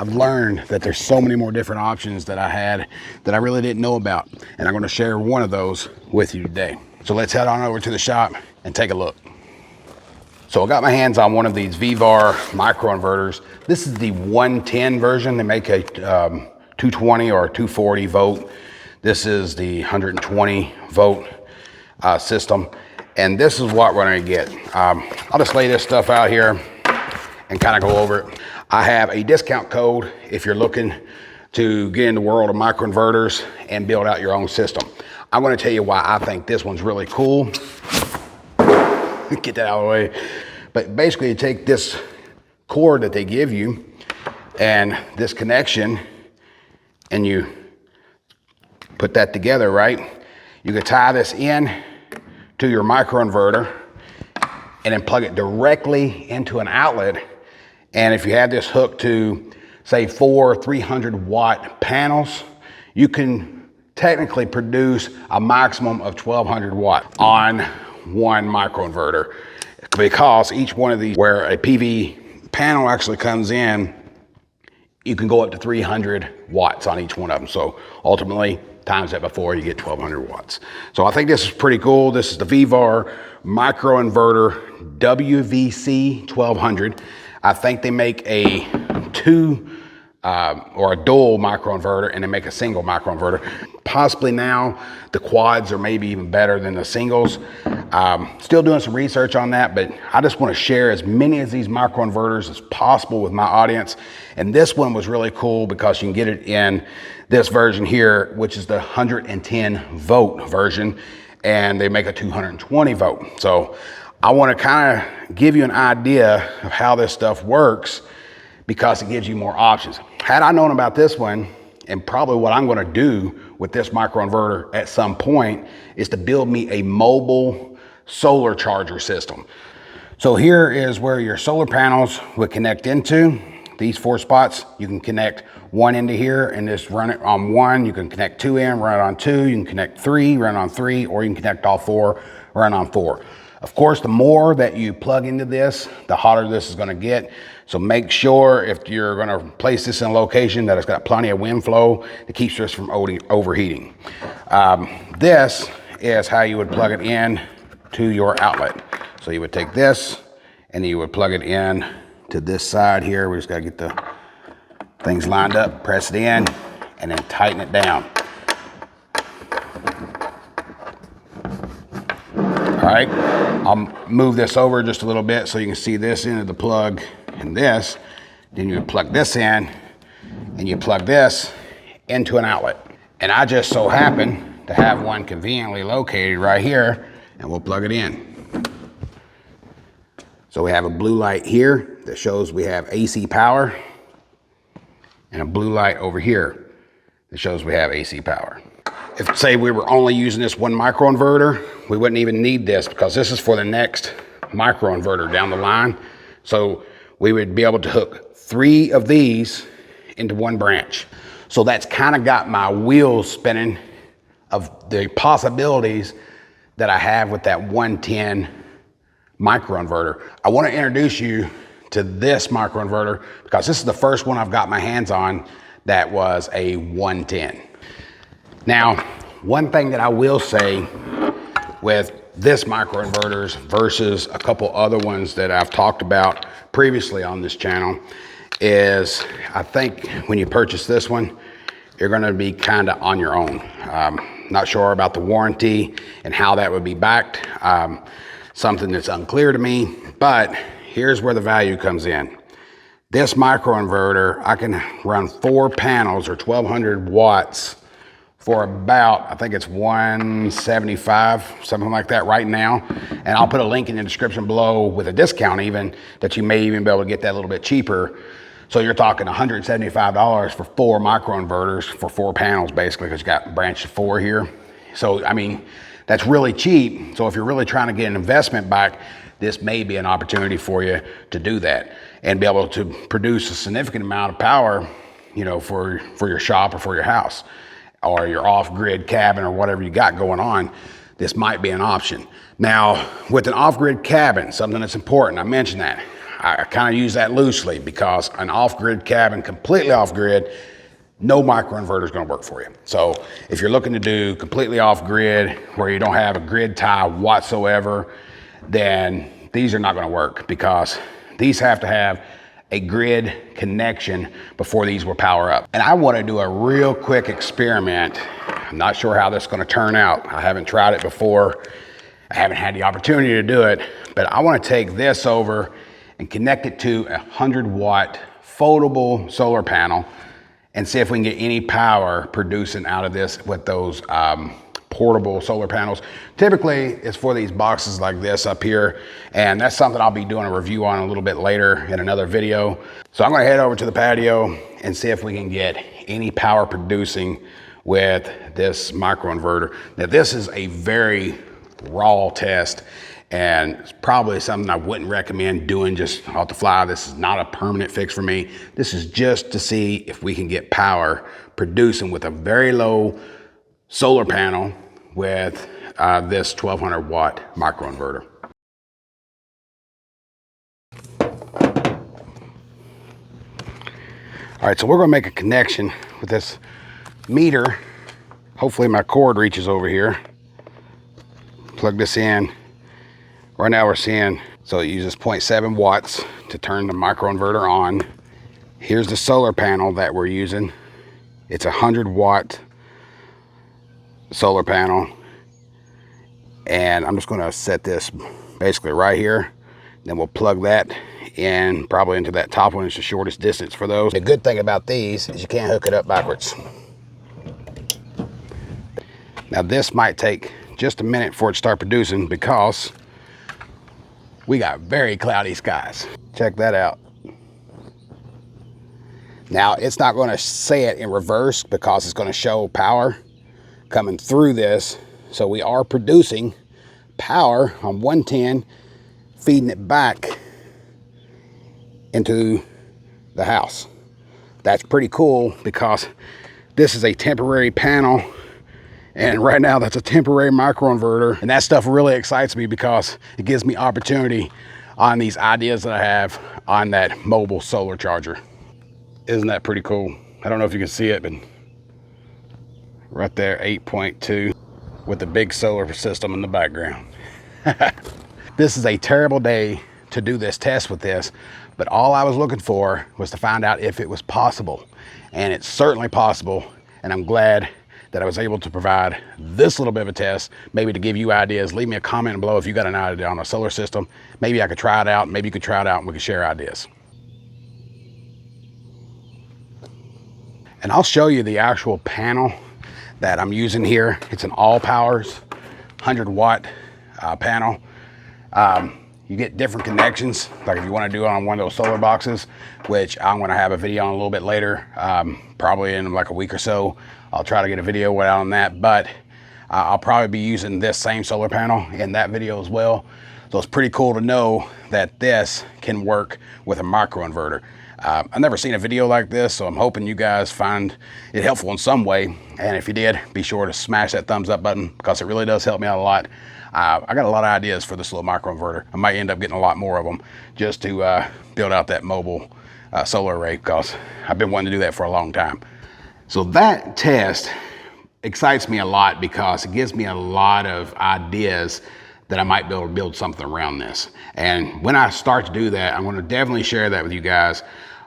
I've learned that there's so many more different options that I had that I really didn't know about. And I'm gonna share one of those with you today. So let's head on over to the shop and take a look. So I got my hands on one of these Vivar microinverters. This is the 110 version. They make a 220 or 240 volt. This is the 120 volt system. And this is what we're gonna get. I'll just lay this stuff out here and kind of go over it. I have a discount code if you're looking to get in the world of microinverters and build out your own system. I'm gonna tell you why I think this one's really cool. Get that out of the way. But basically you take this cord that they give you and this connection and you put that together, right? You can tie this in to your microinverter and then plug it directly into an outlet. And if you have this hooked to, say, 4 300 watt panels, you can technically produce a maximum of 1200 watt on one microinverter, because each one of these, where a PV panel actually comes in, you can go up to 300 watts on each one of them. So ultimately, times that before, you get 1200 watts. So I think this is pretty cool. This is the Vivar microinverter WVC 1200. I think they make a or a dual microinverter, and they make a single microinverter. Possibly now the quads are maybe even better than the singles. Still doing some research on that, but I just want to share as many of these microinverters as possible with my audience. And this one was really cool because you can get it in this version here, which is the 110 volt version, and they make a 220 volt. So I want to kind of give you an idea of how this stuff works, because it gives you more options. Had I known about this one, and probably what I'm going to do with this microinverter at some point is to build me a mobile solar charger system. So here is where your solar panels would connect into. These 4 spots, you can connect one into here and just run it on one. You can connect 2 in, run it on 2. You can connect 3, run on 3, or you can connect all 4, run on 4. Of course, the more that you plug into this, the hotter this is gonna get. So make sure if you're gonna place this in a location that it's got plenty of wind flow that keeps this from overheating. This is how you would plug it in to your outlet. So you would take this and you would plug it in to this side here. We just gotta get the things lined up, press it in, and then tighten it down. All right, I'll move this over just a little bit so you can see this into the plug and this. Then you plug this in and you plug this into an outlet. And I just so happen to have one conveniently located right here, and we'll plug it in. So we have a blue light here that shows we have AC power, and a blue light over here that shows we have AC power. If, say, we were only using this one microinverter, we wouldn't even need this, because this is for the next microinverter down the line. So we would be able to hook 3 of these into one branch. So that's kind of got my wheels spinning of the possibilities that I have with that 110 microinverter. I want to introduce you to this microinverter because this is the first one I've got my hands on that was a 110. Now, one thing that I will say with this microinverters versus a couple other ones that I've talked about previously on this channel is, I think when you purchase this one, you're gonna be kinda on your own. Not sure about the warranty and how that would be backed. Something that's unclear to me, but here's where the value comes in. This microinverter, I can run 4 panels or 1200 watts for about, I think it's $175, something like that right now. And I'll put a link in the description below with a discount even, that you may even be able to get that a little bit cheaper. So you're talking $175 for 4 microinverters for 4 panels, basically, because you got branch 4 here. So, I mean, that's really cheap. So if you're really trying to get an investment back, this may be an opportunity for you to do that and be able to produce a significant amount of power, you know, for your shop or for your house or your off-grid cabin or whatever you got going on. This might be an option. Now, with an off-grid cabin, something that's important, I mentioned that. I kind of use that loosely because an off-grid cabin, completely off-grid, no microinverter is going to work for you. So if you're looking to do completely off-grid where you don't have a grid tie whatsoever, then these are not going to work because these have to have a grid connection before these will power up. And I want to do a real quick experiment. I'm not sure how this is going to turn out. I haven't tried it before. I haven't had the opportunity to do it, but I want to take this over and connect it to a 100-watt foldable solar panel and see if we can get any power producing out of this with those portable solar panels. Typically, it's for these boxes like this up here, and that's something I'll be doing a review on a little bit later in another video. So I'm gonna head over to the patio and see if we can get any power producing with this microinverter. Now, this is a very raw test, and it's probably something I wouldn't recommend doing just off the fly. This is not a permanent fix for me. This is just to see if we can get power producing with a very low solar panel with this 1200 watt microinverter. All right, so we're gonna make a connection with this meter. Hopefully my cord reaches over here. Plug this in. Right now we're seeing, so it uses 0.7 watts to turn the microinverter on. Here's the solar panel that we're using. It's a 100-watt solar panel. And I'm just gonna set this basically right here. Then we'll plug that in, probably into that top one. It's the shortest distance for those. The good thing about these is you can't hook it up backwards. Now this might take just a minute for it to start producing because we got very cloudy skies. Check that out. Now it's not going to say it in reverse because it's going to show power coming through this. So we are producing power on 110, feeding it back into the house. That's pretty cool because this is a temporary panel. And right now that's a temporary microinverter. And that stuff really excites me because it gives me opportunity on these ideas that I have on that mobile solar charger. Isn't that pretty cool? I don't know if you can see it, but right there, 8.2 with the big solar system in the background. This is a terrible day to do this test with this, but all I was looking for was to find out if it was possible. And it's certainly possible, and I'm glad that I was able to provide this little bit of a test, maybe to give you ideas. Leave me a comment below if you got an idea on a solar system. Maybe I could try it out, maybe you could try it out and we could share ideas. And I'll show you the actual panel that I'm using here. It's an all powers, 100-watt panel. You get different connections, like if you want to do it on one of those solar boxes, which I'm going to have a video on a little bit later, probably in like a week or so. I'll try to get a video out on that, but I'll probably be using this same solar panel in that video as well. So it's pretty cool to know that this can work with a microinverter. I've never seen a video like this, so I'm hoping you guys find it helpful in some way. And if you did, be sure to smash that thumbs up button because it really does help me out a lot. I got a lot of ideas for this little microinverter. I might end up getting a lot more of them just to build out that mobile solar array because I've been wanting to do that for a long time. So that test excites me a lot because it gives me a lot of ideas that I might be able to build something around this. And when I start to do that, I'm going to definitely share that with you guys.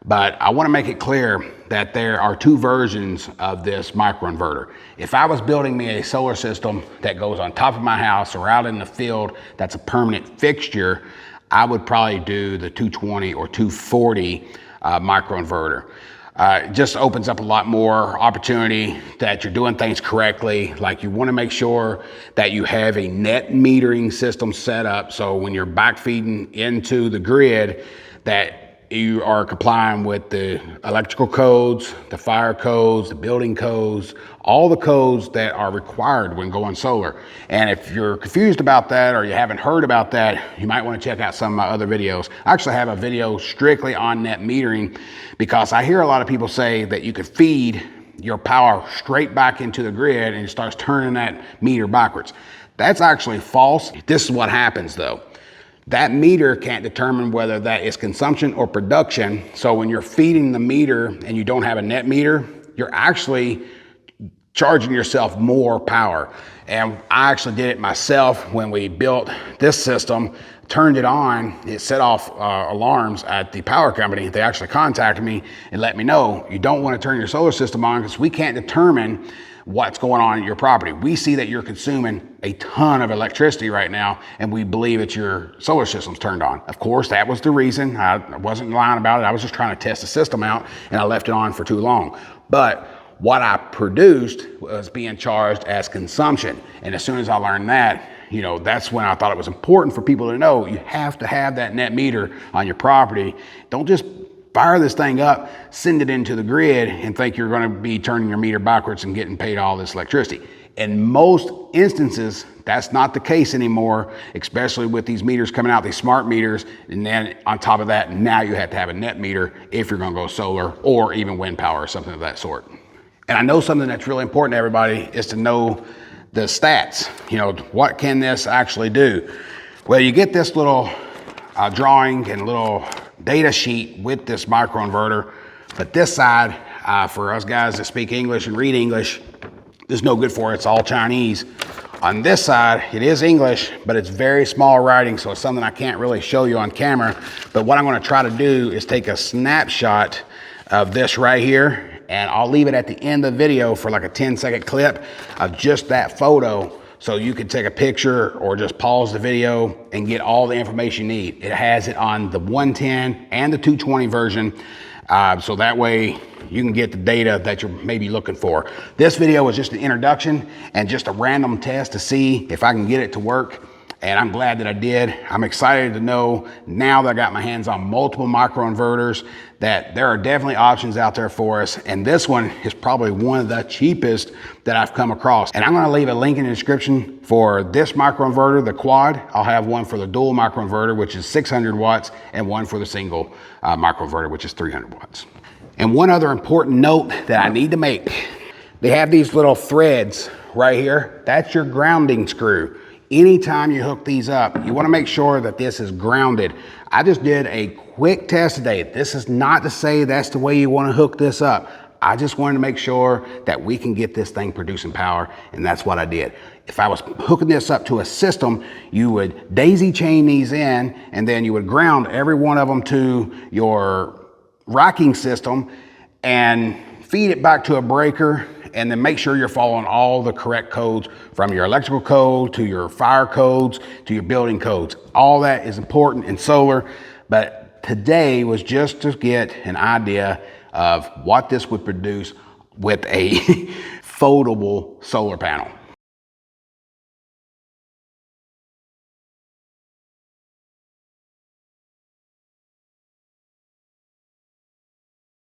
But I want to make it clear that there are two versions of this microinverter. If I was building me a solar system that goes on top of my house or out in the field that's a permanent fixture, I would probably do the 220 or 240 microinverter. It just opens up a lot more opportunity that you're doing things correctly. Like you want to make sure that you have a net metering system set up so when you're backfeeding into the grid that you are complying with the electrical codes, the fire codes, the building codes, all the codes that are required when going solar. And if you're confused about that or you haven't heard about that, you might want to check out some of my other videos. I actually have a video strictly on net metering because I hear a lot of people say that you could feed your power straight back into the grid and it starts turning that meter backwards. That's actually false. This is what happens though. That meter can't determine whether that is consumption or production. So when you're feeding the meter and you don't have a net meter, you're actually charging yourself more power. And I actually did it myself when we built this system, turned it on, it set off alarms at the power company. They actually contacted me and let me know, you don't want to turn your solar system on because we can't determine what's going on at your property. We see that you're consuming a ton of electricity right now, and we believe that your solar system's turned on. Of course, that was the reason. I wasn't lying about it. I was just trying to test the system out, and I left it on for too long. But what I produced was being charged as consumption. And as soon as I learned that, you know, that's when I thought it was important for people to know you have to have that net meter on your property. Don't just fire this thing up, send it into the grid, and think you're going to be turning your meter backwards and getting paid all this electricity. In most instances, that's not the case anymore, especially with these meters coming out, these smart meters. And then on top of that, now you have to have a net meter if you're going to go solar or even wind power or something of that sort. And I know something that's really important to everybody is to know the stats. You know, what can this actually do? Well, you get this little drawing and little data sheet with this microinverter, but this side, for us guys that speak English and read English, is no good for it. It's all Chinese. On this side, it is English, but it's very small writing, so it's something I can't really show you on camera. But what I'm going to try to do is take a snapshot of this right here, and I'll leave it at the end of the video for like a 10-second clip of just that photo, so you can take a picture or just pause the video and get all the information you need. It has it on the 110 and the 220 version, so that way you can get the data that you're maybe looking for. This video was just an introduction and just a random test to see if I can get it to work. And I'm glad that I did. I'm excited to know now that I got my hands on multiple microinverters that there are definitely options out there for us. And this one is probably one of the cheapest that I've come across. And I'm gonna leave a link in the description for this microinverter, the quad. I'll have one for the dual microinverter, which is 600 watts, and one for the single microinverter, which is 300 watts. And one other important note that I need to make, they have these little threads right here. That's your grounding screw. Anytime you hook these up, you want to make sure that this is grounded. I just did a quick test today. This is not to say that's the way you want to hook this up. I just wanted to make sure that we can get this thing producing power, and that's what I did. If I was hooking this up to a system, you would daisy chain these in, and then you would ground every one of them to your racking system and feed it back to a breaker, and then make sure you're following all the correct codes, from your electrical code to your fire codes to your building codes. All that is important in solar, but today was just to get an idea of what this would produce with a foldable solar panel.